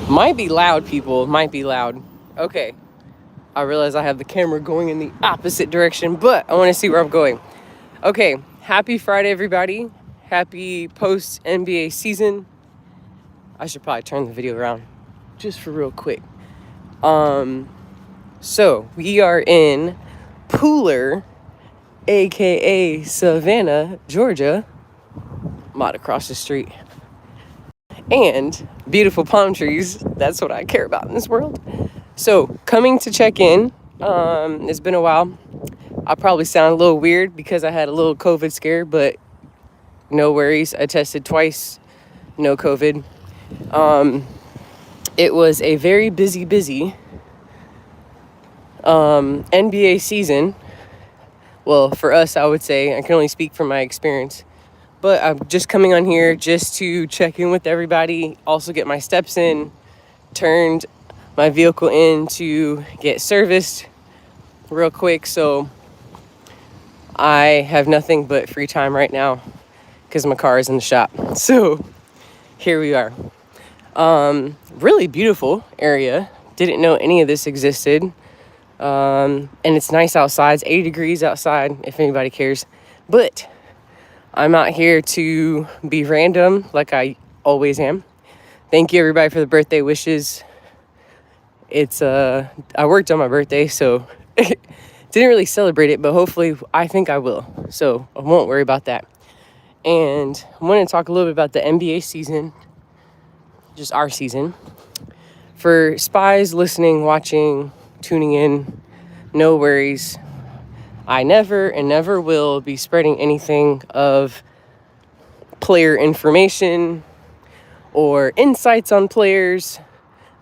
Might be loud, people. Might be loud. Okay. I realize I have the camera going in the opposite direction, but I want to see where I'm going. Okay. Happy Friday, everybody. Happy post NBA season. I should probably turn the video around just for real quick. So we are in Pooler, aka Savannah, Georgia. Not across the street. And beautiful palm trees. That's what I care about in this world. So, coming to check in. It's been a while. I probably sound a little weird because I had a little COVID scare, but no worries. I tested twice, no COVID. It was a very busy NBA season. Well, for us, I would say. I can only speak from my experience. But I'm just coming on here just to check in with everybody, also get my steps in, turned my vehicle in to get serviced real quick. So I have nothing but free time right now because my car is in the shop. So here we are. Really beautiful area. Didn't know any of this existed. And it's nice outside. It's 80 degrees outside, if anybody cares. But I'm out here to be random like I always am. Thank you everybody for the birthday wishes. It's I worked on my birthday, so didn't really celebrate it, but hopefully I think I will. So I won't worry about that. And I want to talk a little bit about the NBA season, just our season. For spies listening, watching, tuning in, no worries. I never and never will be spreading anything of player information or insights on players.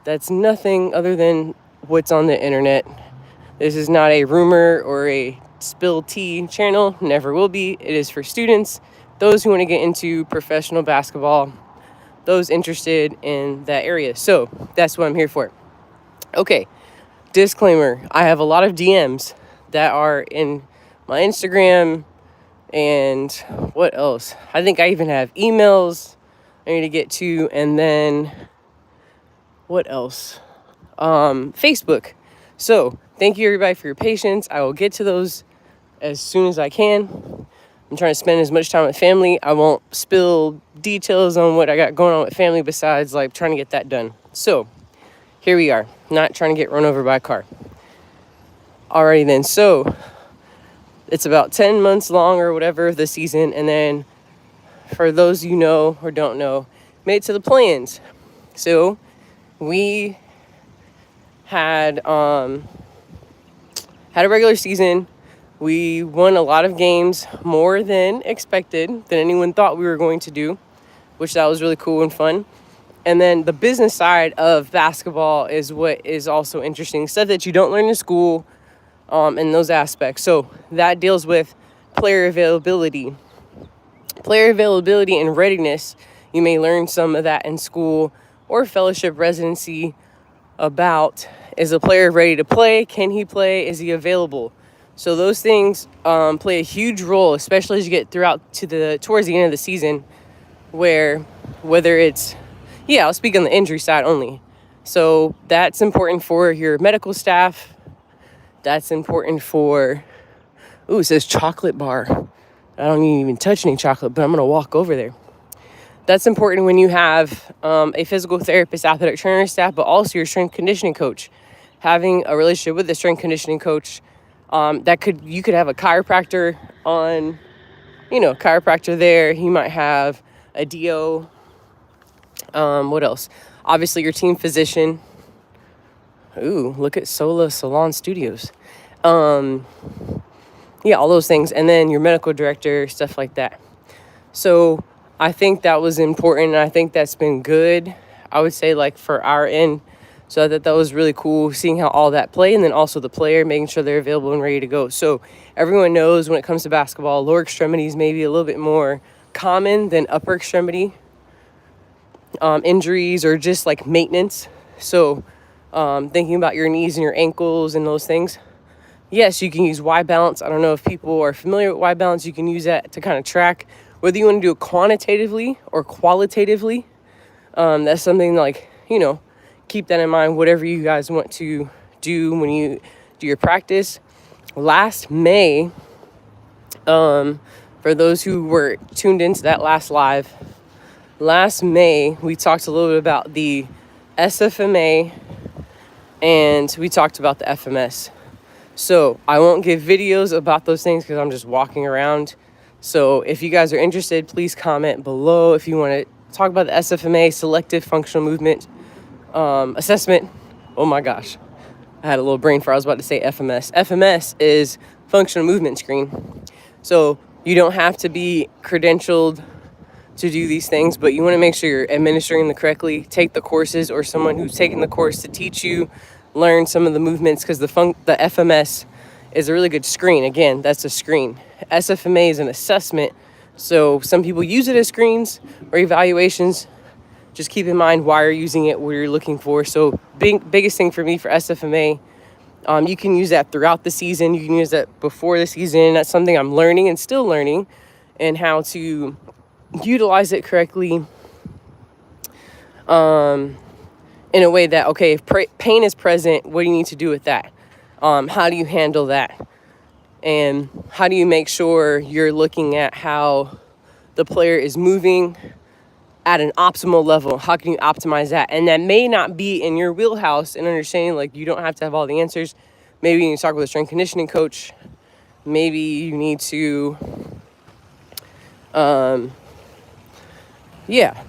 That's nothing other than what's on the internet. This is not a rumor or a spill tea channel. Never will be. It is for students, those who want to get into professional basketball, those interested in that area. So that's what I'm here for. Okay, disclaimer. I have a lot of DMs that are in my Instagram and what else? I think I even have emails I need to get to, and then what else? Facebook. So thank you everybody for your patience. I will get to those as soon as I can. I'm trying to spend as much time with family. I won't spill details on what I got going on with family besides like trying to get that done. So here we are, not trying to get run over by a car. Alrighty then, so it's about 10 months long or whatever the season, and then for those you know or don't know, made it to the play-ins. So we had a regular season. We won a lot of games, more than expected, than anyone thought we were going to do, which that was really cool and fun. And then the business side of basketball is what is also interesting, stuff that you don't learn in school, in those aspects. So that deals with player availability and readiness. You may learn some of that in school or fellowship residency about, is a player ready to play? Can he play? Is he available? So those things play a huge role, especially as you get towards the end of the season, whether it's, I'll speak on the injury side only. So that's important for your medical staff. That's important for, it says chocolate bar. I don't even touch any chocolate, but I'm going to walk over there. That's important when you have a physical therapist, athletic trainer staff, but also your strength conditioning coach. Having a relationship with the strength conditioning coach, you could have a chiropractor on, chiropractor there. He might have a DO. What else? Obviously your team physician. Ooh, look at Sola Salon Studios. All those things. And then your medical director, stuff like that. So I think that was important. And I think that's been good, I would say, like for our end. So I thought that was really cool, seeing how all that play, and then also the player, making sure they're available and ready to go. So everyone knows when it comes to basketball, lower extremities may be a little bit more common than upper extremity injuries or just like maintenance. So thinking about your knees and your ankles and those things. Yes, you can use Y balance. I don't know if people are familiar with Y balance. You can use that to kind of track whether you want to do it quantitatively or qualitatively. That's something like, keep that in mind, whatever you guys want to do when you do your practice. Last May, for those who were tuned into that last May, we talked a little bit about the SFMA and we talked about the FMS. So I won't give videos about those things because I'm just walking around. So if you guys are interested, please comment below if you want to talk about the SFMA, Selective Functional Movement Assessment. Oh my gosh, I had a little brain fart. I was about to say FMS. FMS is Functional Movement Screen. So you don't have to be credentialed to do these things, but you want to make sure you're administering them correctly. Take the courses or someone who's taken the course to teach you, learn some of the movements, because the FMS is a really good screen. Again, that's a screen. SFMA is an assessment. So some people use it as screens or evaluations. Just keep in mind why you're using it, what you're looking for. So biggest thing for me for SFMA, you can use that throughout the season. You can use that before the season. That's something I'm learning and still learning, and how to utilize it correctly in a way that, okay, if pain is present, what do you need to do with that? How do you handle that? And how do you make sure you're looking at how the player is moving at an optimal level? How can you optimize that? And that may not be in your wheelhouse, and understanding like you don't have to have all the answers. Maybe you need to talk with a strength conditioning coach. Maybe you need to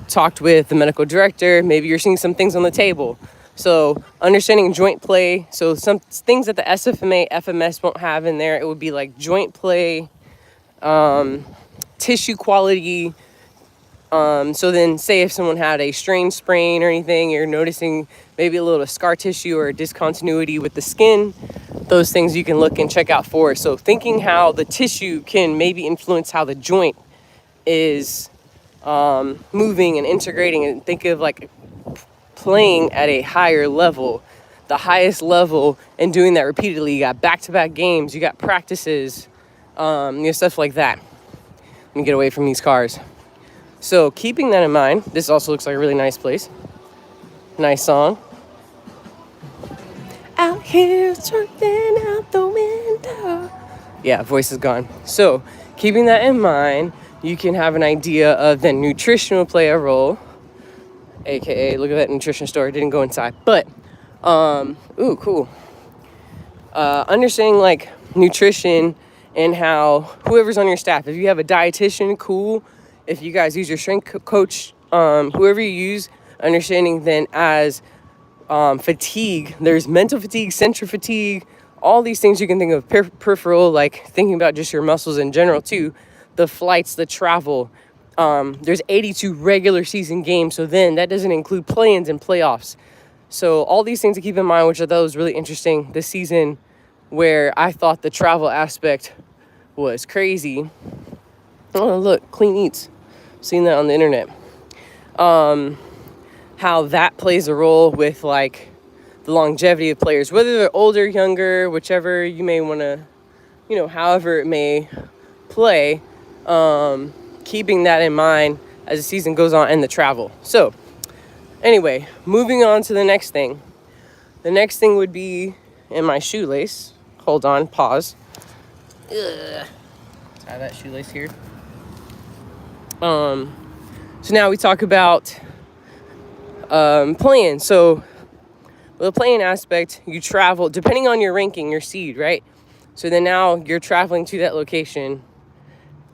talked with the medical director. Maybe you're seeing some things on the table. So understanding joint play. So some things that the SFMA, FMS won't have in there, it would be like joint play, tissue quality. So then say if someone had a strain sprain or anything, you're noticing maybe a little scar tissue or discontinuity with the skin, those things you can look and check out for. So thinking how the tissue can maybe influence how the joint is moving and integrating, and think of like playing at a higher level, the highest level, and doing that repeatedly. You got back-to-back games, you got practices, stuff like that. Let me get away from these cars. So keeping that in mind, this also looks like a really nice place. Nice song. Out here jumping out the window. Yeah, voice is gone. So keeping that in mind, you can have an idea of the nutrition will play a role. AKA, look at that nutrition store. Didn't go inside. But, cool. Understanding like nutrition and how whoever's on your staff, if you have a dietitian, cool. If you guys use your strength coach, whoever you use, understanding then as fatigue, there's mental fatigue, central fatigue, all these things you can think of, peripheral, like thinking about just your muscles in general too, the flights, the travel. There's 82 regular season games, so then that doesn't include play-ins and playoffs. So all these things to keep in mind, which I thought was really interesting this season, where I thought the travel aspect was crazy. Oh, look, Clean Eats. Seen that on the internet. How that plays a role with like the longevity of players, whether they're older, younger, whichever you may want to, however it may play, keeping that in mind as the season goes on, and the travel. So anyway, moving on to the next thing. The next thing would be in my shoelace. Hold on, pause. Let's have that shoelace here. So now we talk about playing. So with the playing aspect, you travel depending on your ranking, your seed, right? So then now you're traveling to that location.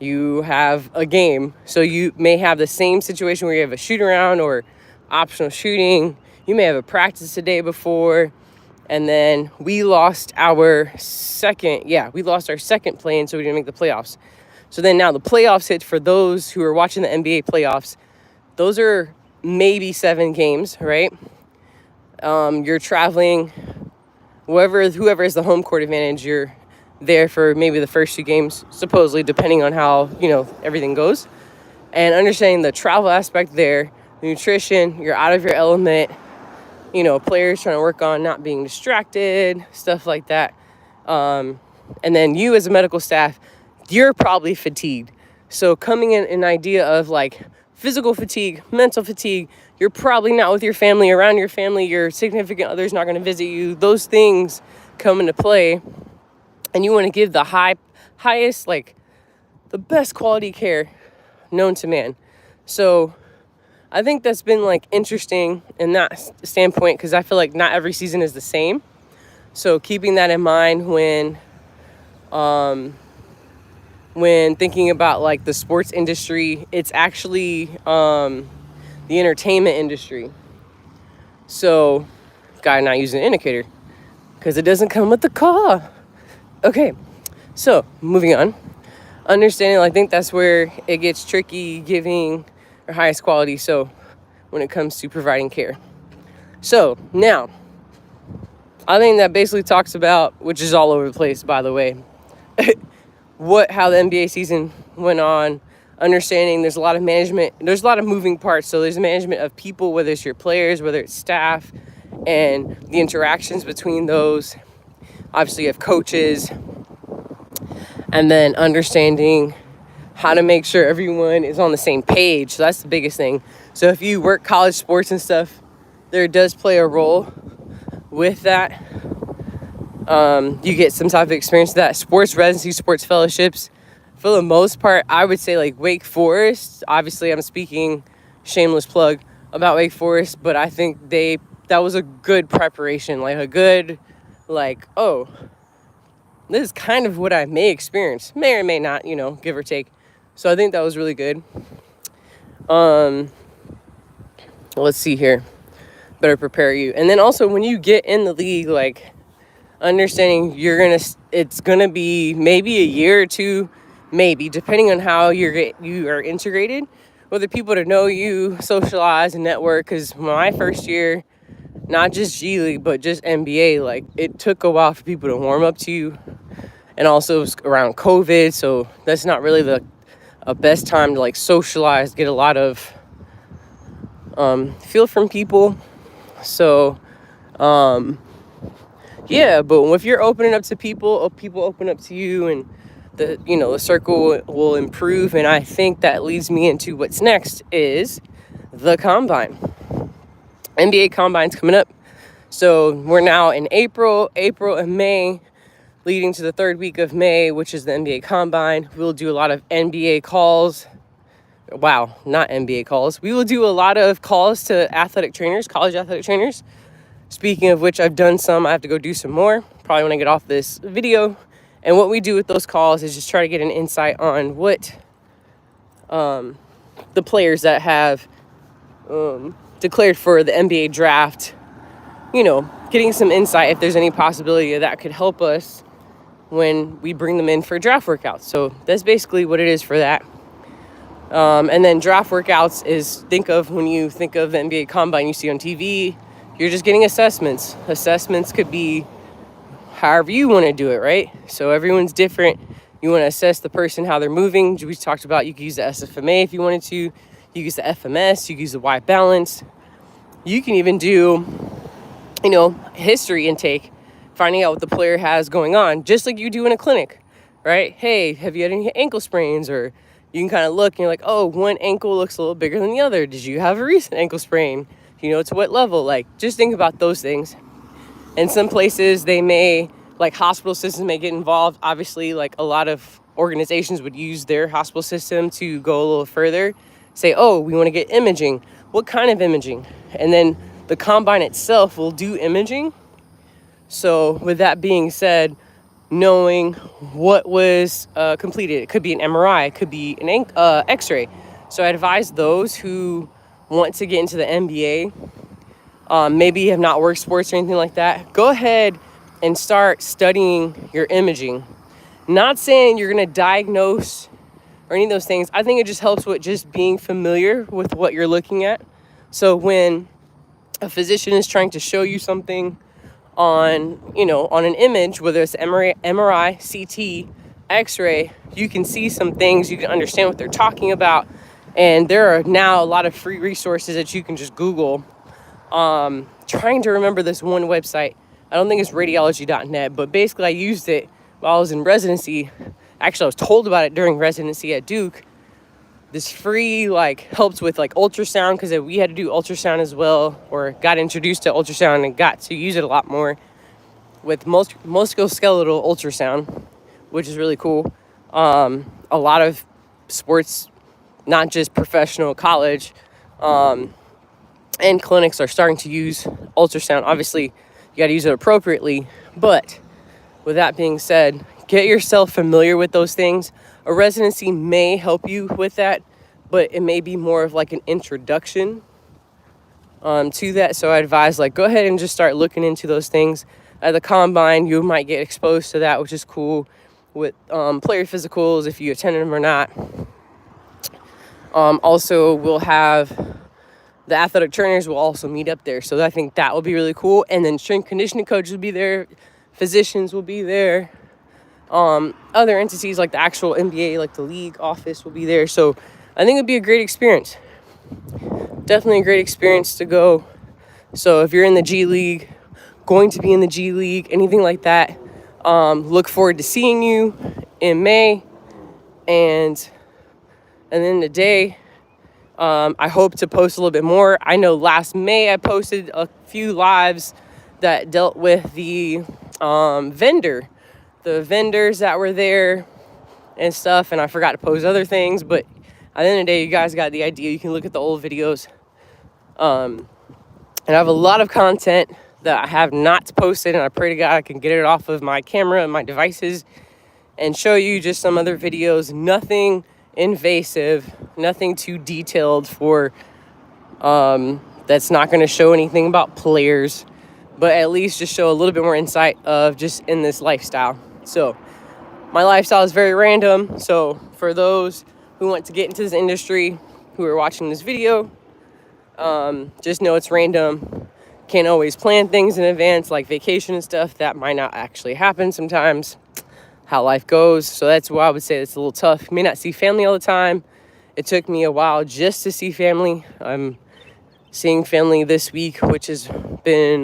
You have a game. So you may have the same situation where you have a shoot around or optional shooting. You may have a practice the day before. And then we lost our second play-in, so we didn't make the playoffs. So then now the playoffs hit for those who are watching the NBA playoffs. Those are maybe 7 games, right? You're traveling, whoever has the home court advantage, you're there for maybe the first 2 games, supposedly, depending on how, everything goes. And understanding the travel aspect there, the nutrition, you're out of your element, players trying to work on not being distracted, stuff like that. And then you as a medical staff, you're probably fatigued. So coming in an idea of like physical fatigue, mental fatigue, you're probably not with your family, around your family, your significant other's not going to visit you. Those things come into play, and you want to give the highest, like the best quality care known to man. So I think that's been like interesting in that standpoint, because I feel like not every season is the same. So keeping that in mind when thinking about like the sports industry, it's actually the entertainment industry. So, guy not using an indicator because it doesn't come with the car. Okay, so moving on. Understanding, I think that's where it gets tricky, giving our highest quality. So, when it comes to providing care. So now, I think that basically talks about, which is all over the place, by the way, how the NBA season went on. Understanding there's a lot of management, there's a lot of moving parts. So there's management of people, whether it's your players, whether it's staff, and the interactions between those. Obviously you have coaches, and then understanding how to make sure everyone is on the same page. So that's the biggest thing. So if you work college sports and stuff, there does play a role with that. You get some type of experience with that. Sports residency, sports fellowships. For the most part, I would say like Wake Forest. Obviously, I'm speaking shameless plug about Wake Forest, but I think that was a good preparation, like a good, like, oh, this is kind of what I may experience, may or may not, give or take. So I think that was really good. Let's see here. Better prepare you. And then also when you get in the league, like understanding it's gonna be maybe a year or two, maybe, depending on how you are integrated, whether people to know you, socialize, and network. Because my first year, not just G League, but just NBA, like it took a while for people to warm up to you. And also it was around COVID, so that's not really the best time to like socialize, get a lot of feel from people. So yeah, but if you're opening up to people open up to you, and the circle will improve. And I think that leads me into what's next is the Combine. NBA Combine's coming up. So we're now in April and May, leading to the third week of May, which is the NBA Combine. We'll do a lot of NBA calls. Wow, not NBA calls. We will do a lot of calls to athletic trainers, college athletic trainers. Speaking of which, I've done some. I have to go do some more, probably when I get off this video. And what we do with those calls is just try to get an insight on what the players that have declared for the NBA draft, getting some insight if there's any possibility that could help us when we bring them in for draft workouts. So that's basically what it is for that. And then draft workouts is, when you think of the NBA Combine you see on TV, you're just getting assessments. Assessments could be however you want to do it, right? So everyone's different. You want to assess the person, how they're moving. We talked about you could use the SFMA if you wanted to. You could use the FMS. You could use the Y balance. You can even do, history intake, finding out what the player has going on, just like you do in a clinic, right? Hey, have you had any ankle sprains? Or you can kind of look and you're like, oh, one ankle looks a little bigger than the other. Did you have a recent ankle sprain? To what level? Like, just think about those things. And some places they may, like hospital systems may get involved. Obviously, like a lot of organizations would use their hospital system to go a little further. Say, oh, we want to get imaging. What kind of imaging? And then the Combine itself will do imaging. So with that being said, knowing what was completed. It could be an MRI. It could be an X-ray. So I advise those who want to get into the NBA, maybe have not worked sports or anything like that, go ahead and start studying your imaging. Not saying you're going to diagnose or any of those things. I think it just helps with just being familiar with what you're looking at. So when a physician is trying to show you something on an image, whether it's MRI, CT, X-ray, you can see some things, you can understand what they're talking about. And there are now a lot of free resources that you can just Google. Trying to remember this one website. I don't think it's radiology.net, but basically I used it while I was in residency. Actually, I was told about it during residency at Duke. this free like helps with like ultrasound, because we had to do ultrasound as well, or got introduced to ultrasound and got to use it a lot more with musculoskeletal ultrasound, which is really cool. A lot of sports, not just professional, college, and clinics are starting to use ultrasound. Obviously, you got to use it appropriately. But with that being said, get yourself familiar with those things. A residency may help you with that, but it may be more of like an introduction to that. So I advise, like, go ahead and just start looking into those things. At the combine, you might get exposed to that, which is cool, with player physicals, if you attended them or not. Also, we'll have the athletic trainers will also meet up there. So I think that will be really cool. And then strength conditioning coaches will be there. Physicians will be there. Other entities like the actual NBA, like the league office will be there. So I think it'd be a great experience. Definitely a great experience to go. So if you're in the G League, going to be in the G League, anything like that, look forward to seeing you in May. And then the day, I hope to post a little bit more. I know last May I posted a few lives that dealt with the vendors that were there and stuff, and I forgot to post other things, but at the end of the day, you guys got the idea. You can look at the old videos. And I have a lot of content that I have not posted, and I pray to God I can get it off of my camera and my devices and show you just some other videos. Nothing invasive, nothing too detailed for that's not going to show anything about players, but at least just show a little bit more insight of just in this lifestyle. So my lifestyle is very random. So for those who want to get into this industry, who are watching this video, just know it's random. Can't always plan things in advance, like vacation and stuff. That might not actually happen sometimes. How life goes. So that's why I would say it's a little tough. You may not see family all the time. It took me a while just to see family. I'm seeing family this week, which has been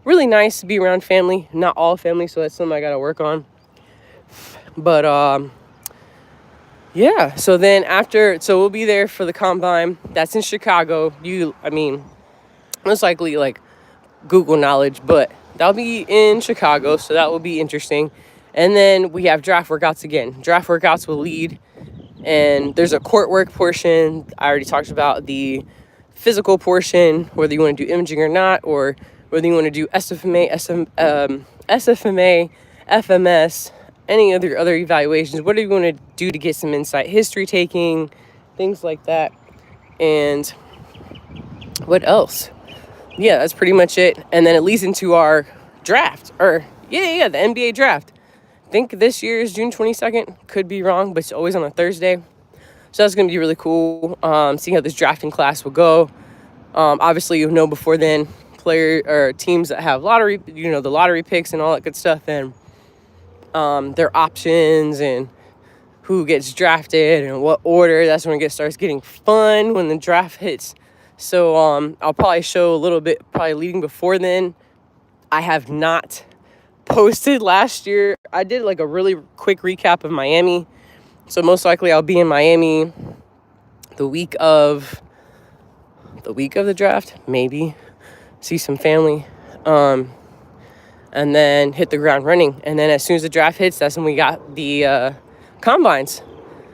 really nice to be around family. Not all family, so that's something I got to work on. But yeah, so then so we'll be there for the combine. That's in Chicago. Most likely like Google knowledge, but that'll be in Chicago, so that will be interesting. And then we have draft workouts again. Draft workouts will lead, and there's a court work portion. I already talked about the physical portion, whether you want to do imaging or not, or whether you want to do SFMA, FMS, any other evaluations. What do you want to do to get some insight? History taking, things like that. And what else? Yeah, that's pretty much it. And then it leads into our draft, the NBA draft. I think this year is June 22nd. Could be wrong, but it's always on a Thursday. So that's going to be really cool. Seeing how this drafting class will go. Obviously, you'll know before then player or teams that have lottery, the lottery picks and all that good stuff, and their options and who gets drafted and what order. That's when it starts getting fun when the draft hits. So I'll probably show a little bit, probably leading before then. I have not posted last year. I did like a really quick recap of Miami. So most likely I'll be in Miami the week of the draft, maybe see some family, and then hit the ground running. And then as soon as the draft hits, that's when we got the combines.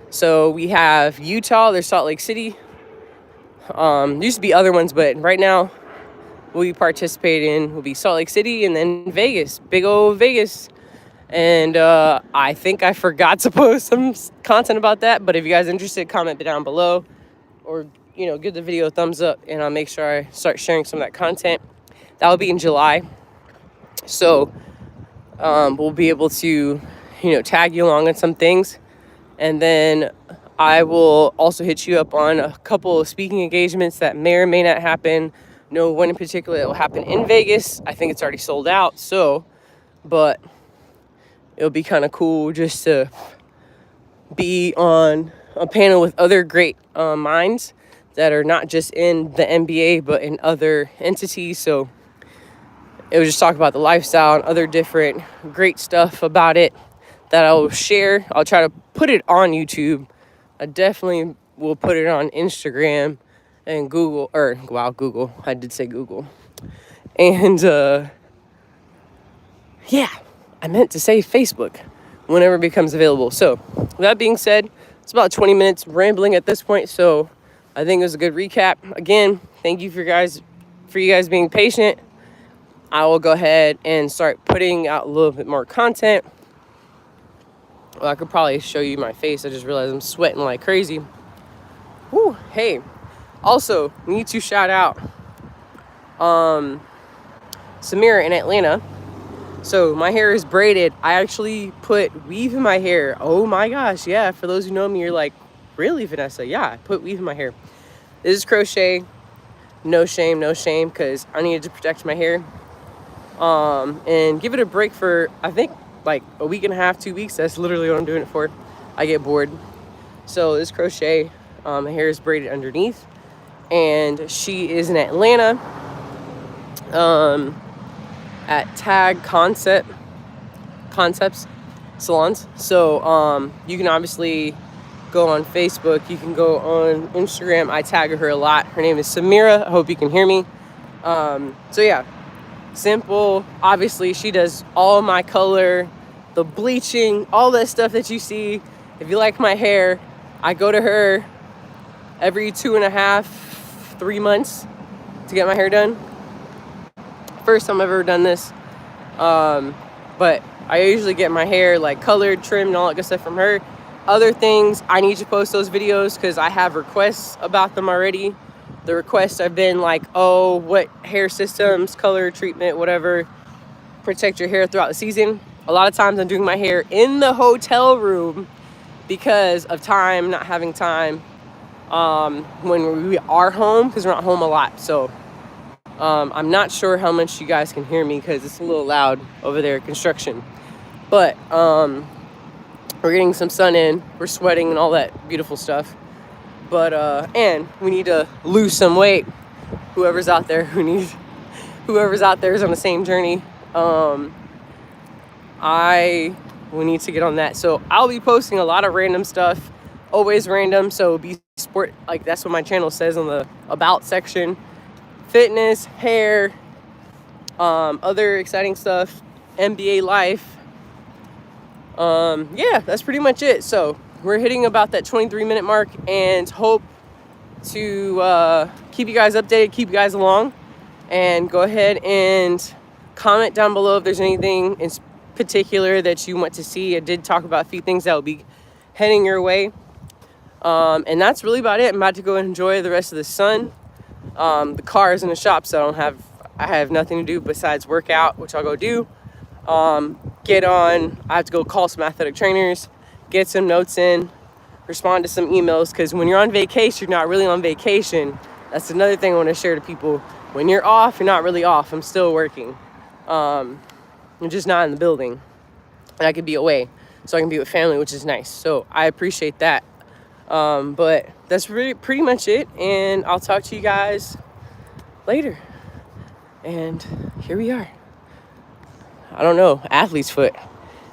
So we have Utah, there's Salt Lake City. Used to be other ones, but right now we participate in will be Salt Lake City and then Vegas, big old Vegas. And I think I forgot to post some content about that, but if you guys are interested, comment down below, or give the video a thumbs up, and I'll make sure I start sharing some of that content. That will be in July, so we'll be able to tag you along on some things. And then I will also hit you up on a couple of speaking engagements that may or may not happen. No one in particular that will happen in Vegas. I think it's already sold out, but it'll be kind of cool just to be on a panel with other great minds that are not just in the NBA, but in other entities. So it will just talk about the lifestyle and other different great stuff about it that I will share. I'll try to put it on YouTube. I definitely we'll put it on Instagram and Google, or wow, Google. I did say Google. And yeah, I meant to say Facebook whenever it becomes available. So with that being said, it's about 20 minutes rambling at this point. So I think it was a good recap. Again, thank you for you guys being patient. I will go ahead and start putting out a little bit more content. Well, I could probably show you my face. I just realized I'm sweating like crazy. Woo, hey. Also, we need to shout out Samira in Atlanta. So my hair is braided. I actually put weave in my hair. Oh my gosh, yeah. For those who know me, you're like, really, Vanessa? Yeah, I put weave in my hair. This is crochet. No shame, because I needed to protect my hair. And give it a break for, I think, like a week and a half, 2 weeks. That's literally what I'm doing it for. I get bored. So this crochet, my hair is braided underneath. And she is in Atlanta at Tag Concepts Salons. So you can obviously go on Facebook. You can go on Instagram. I tag her a lot. Her name is Samira. I hope you can hear me. So yeah, simple. Obviously, she does all my color, the bleaching, all that stuff that you see. If you like my hair, I go to her every 2.5, 3 months to get my hair done. First time I've ever done this. But I usually get my hair like colored, trimmed, and all that good stuff from her. Other things, I need to post those videos because I have requests about them already. The requests have been like, oh, what hair systems, color, treatment, whatever, protect your hair throughout the season. A lot of times I'm doing my hair in the hotel room because of time, not having time when we are home, because we're not home a lot. So I'm not sure how much you guys can hear me because it's a little loud over there, construction. But we're getting some sun in, we're sweating and all that beautiful stuff. But and we need to lose some weight. Whoever's out there is on the same journey. We need to get on that. So I'll be posting a lot of random stuff, always random. So be sport, like that's what my channel says on the about section. Fitness, hair, other exciting stuff, NBA life. Yeah, that's pretty much it. So we're hitting about that 23-minute mark, and hope to keep you guys updated, keep you guys along, and go ahead and comment down below if there's anything in particular that you want to see. I did talk about a few things that will be heading your way. And that's really about it. I'm about to go enjoy the rest of the sun. The car is in the shop, so I have nothing to do besides work out, which I'll go do. I have to go call some athletic trainers, get some notes in, respond to some emails, because when you're on vacation, you're not really on vacation. That's another thing I want to share to people. When you're off, you're not really off. I'm still working. I'm just not in the building. And I can be away, so I can be with family, which is nice. So I appreciate that. But that's really pretty much it, and I'll talk to you guys later. And here we are. I don't know, athlete's foot.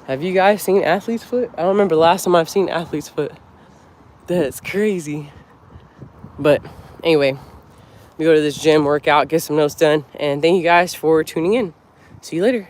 Have you guys seen athlete's foot? I don't remember the last time I've seen athlete's foot. That's crazy. But anyway, we go to this gym, work out, get some notes done, and thank you guys for tuning in. See you later.